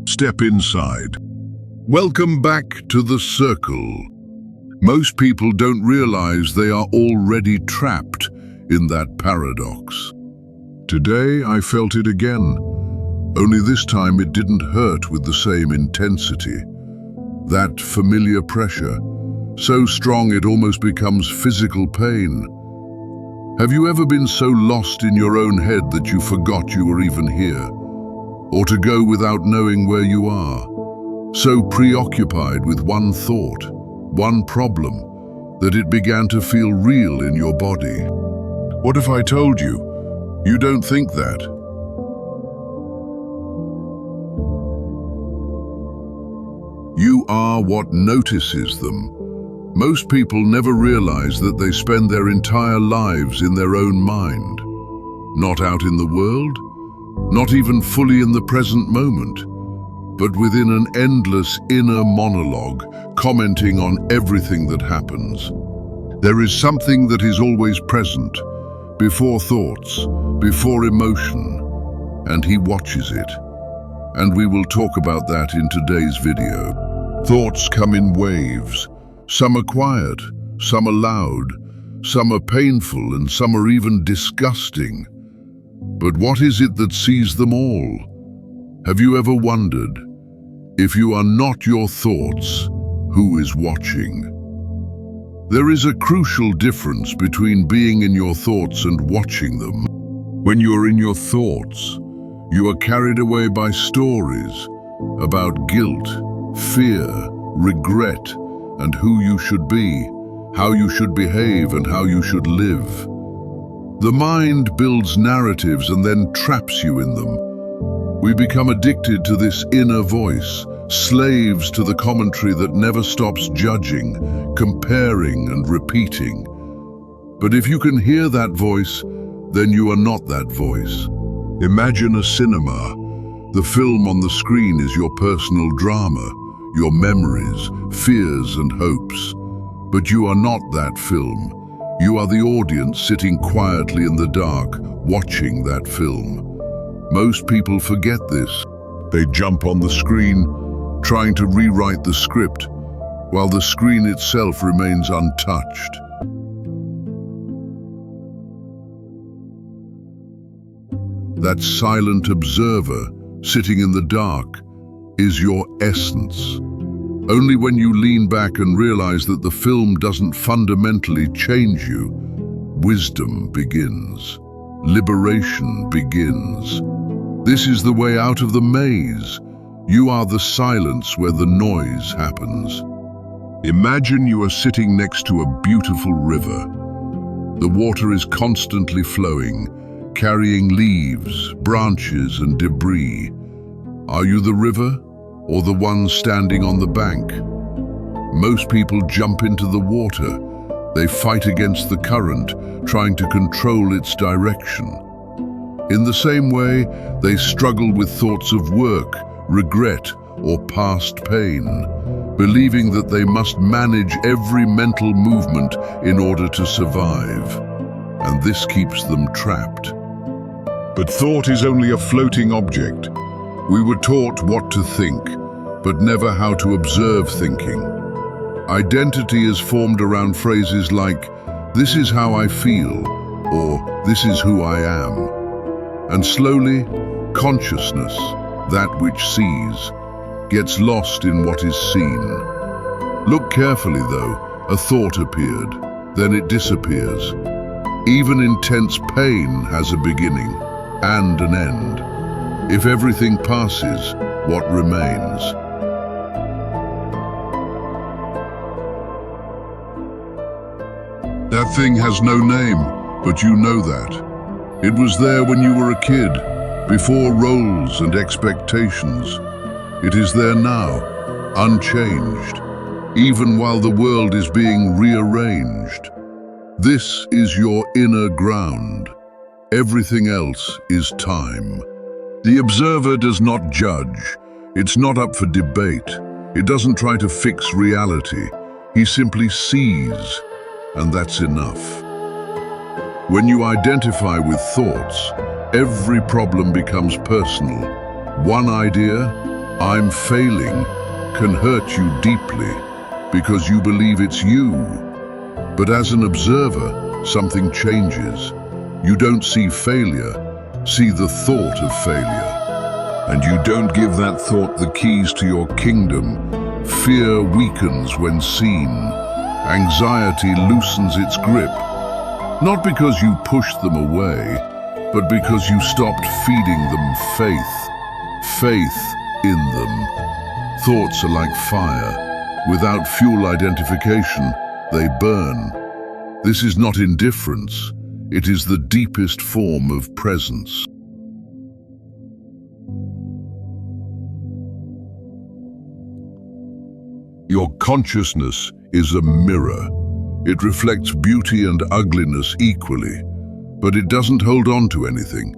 Step inside. Welcome back to the circle. Most people don't realize they are already trapped in that paradox. Today I felt it again, only this time it didn't hurt with the same intensity. That familiar pressure, so strong it almost becomes physical pain. Have you ever been so lost in your own head that you forgot you were even here? Or to go without knowing where you are? So preoccupied with one thought, one problem, that it began to feel real in your body. What if I told you, you don't think that? You are what notices them. Most people never realize that they spend their entire lives in their own mind. Not out in the world, not even fully in the present moment, but within an endless inner monologue, commenting on everything that happens. There is something that is always present, before thoughts, before emotion, and he watches it. And we will talk about that in today's video. Thoughts come in waves. Some are quiet, some are loud, some are painful, and some are even disgusting. But what is it that sees them all? Have you ever wondered, if you are not your thoughts, who is watching? There is a crucial difference between being in your thoughts and watching them. When you're in your thoughts, you are carried away by stories about guilt, fear, regret, and who you should be, how you should behave, and how you should live. The mind builds narratives and then traps you in them. We become addicted to this inner voice, slaves to the commentary that never stops judging, comparing, and repeating. But if you can hear that voice, then you are not that voice. Imagine a cinema. The film on the screen is your personal drama, your memories, fears, and hopes. But you are not that film. You are the audience sitting quietly in the dark, watching that film. Most people forget this. They jump on the screen, trying to rewrite the script, while the screen itself remains untouched. That silent observer, sitting in the dark, is your essence. Only when you lean back and realize that the film doesn't fundamentally change you, wisdom begins. Liberation begins. This is the way out of the maze. You are the silence where the noise happens. Imagine you are sitting next to a beautiful river. The water is constantly flowing, carrying leaves, branches, and debris. Are you the river, or the one standing on the bank? Most people jump into the water. They fight against the current, trying to control its direction. In the same way, they struggle with thoughts of work, regret, or past pain, believing that they must manage every mental movement in order to survive. And this keeps them trapped. But thought is only a floating object. We were taught what to think, but never how to observe thinking. Identity is formed around phrases like, "This is how I feel," or "This is who I am." And slowly, consciousness, that which sees, gets lost in what is seen. Look carefully though, a thought appeared, then it disappears. Even intense pain has a beginning and an end. If everything passes, what remains? That thing has no name, but you know that. It was there when you were a kid, before roles and expectations. It is there now, unchanged, even while the world is being rearranged. This is your inner ground. Everything else is time. The observer does not judge. It's not up for debate. It doesn't try to fix reality. He simply sees, and that's enough. When you identify with thoughts, every problem becomes personal. One idea, "I'm failing" can hurt you deeply because you believe it's you. But as an observer, something changes. You don't see failure, see the thought of failure. And you don't give that thought the keys to your kingdom. Fear weakens when seen. Anxiety loosens its grip. Not because you pushed them away, but because you stopped feeding them faith. Faith in them. Thoughts are like fire. Without fuel identification, they burn. This is not indifference. It is the deepest form of presence. Your consciousness is a mirror. It reflects beauty and ugliness equally, but it doesn't hold on to anything,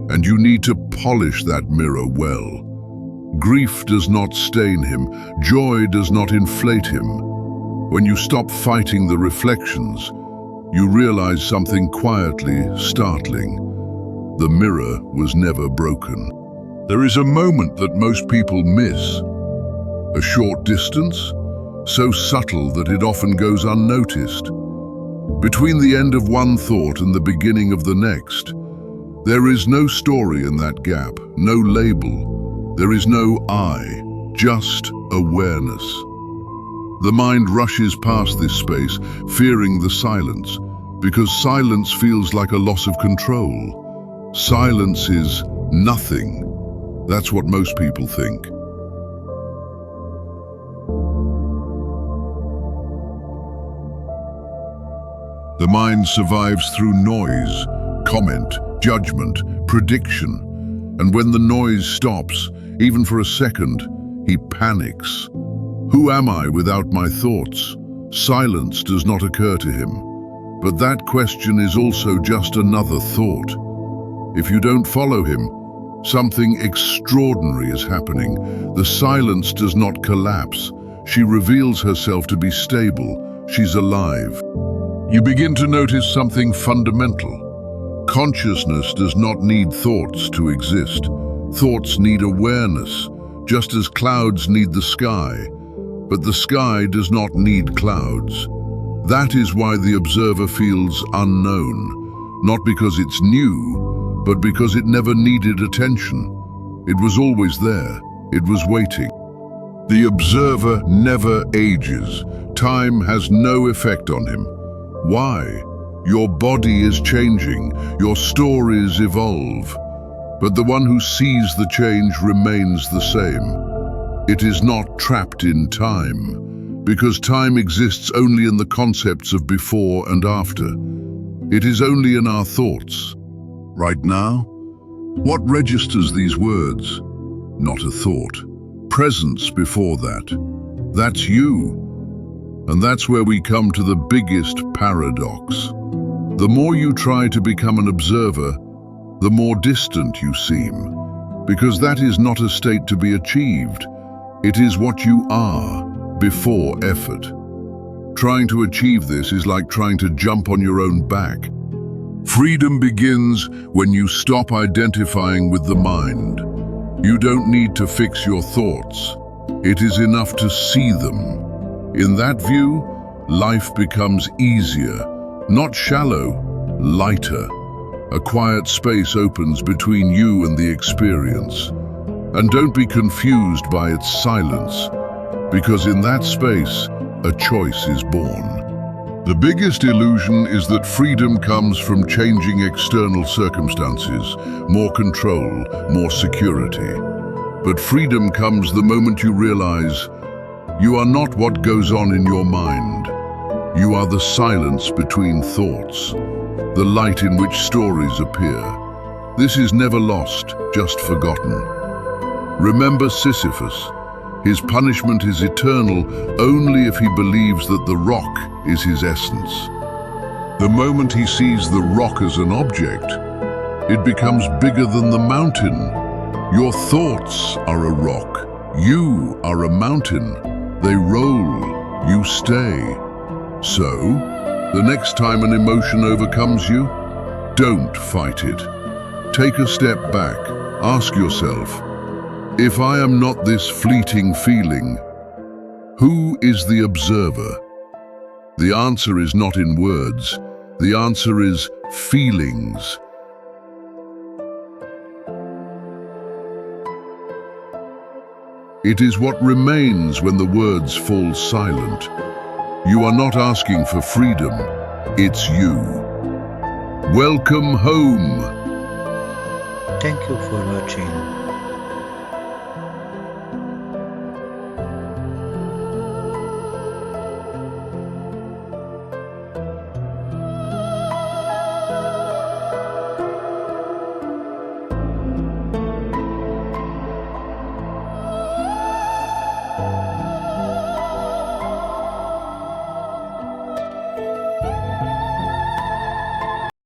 and you need to polish that mirror well. Grief does not stain him. Joy does not inflate him. When you stop fighting the reflections, you realize something quietly startling. The mirror was never broken. There is a moment that most people miss. A short distance, so subtle that it often goes unnoticed. Between the end of one thought and the beginning of the next, there is no story in that gap, no label. There is no I, just awareness. The mind rushes past this space, fearing the silence, because silence feels like a loss of control. Silence is nothing. That's what most people think. The mind survives through noise, comment, judgment, prediction. And when the noise stops, even for a second, he panics. Who am I without my thoughts? Silence does not occur to him. But that question is also just another thought. If you don't follow him, something extraordinary is happening. The silence does not collapse. She reveals herself to be stable. She's alive. You begin to notice something fundamental. Consciousness does not need thoughts to exist. Thoughts need awareness, just as clouds need the sky. But the sky does not need clouds. That is why the observer feels unknown, not because it's new, but because it never needed attention. It was always there. It was waiting. The observer never ages. Time has no effect on him. Why? Your body is changing, your stories evolve, but the one who sees the change remains the same. It is not trapped in time, because time exists only in the concepts of before and after. It is only in our thoughts. Right now, what registers these words? Not a thought. Presence before that. That's you. And that's where we come to the biggest paradox. The more you try to become an observer, the more distant you seem, because that is not a state to be achieved. It is what you are before effort. Trying to achieve this is like trying to jump on your own back. Freedom begins when you stop identifying with the mind. You don't need to fix your thoughts. It is enough to see them. In that view, life becomes easier, not shallow, lighter. A quiet space opens between you and the experience. And don't be confused by its silence, because in that space, a choice is born. The biggest illusion is that freedom comes from changing external circumstances, more control, more security. But freedom comes the moment you realize you are not what goes on in your mind. You are the silence between thoughts, the light in which stories appear. This is never lost, just forgotten. Remember Sisyphus. His punishment is eternal only if he believes that the rock is his essence. The moment he sees the rock as an object, it becomes bigger than the mountain. Your thoughts are a rock. You are a mountain. They roll, you stay. So, the next time an emotion overcomes you, don't fight it. Take a step back. Ask yourself, If I am not this fleeting feeling, who is the observer? The answer is not in words. The answer is feelings. It is what remains when the words fall silent. You are not asking for freedom, it's you. Welcome home. Thank you for watching.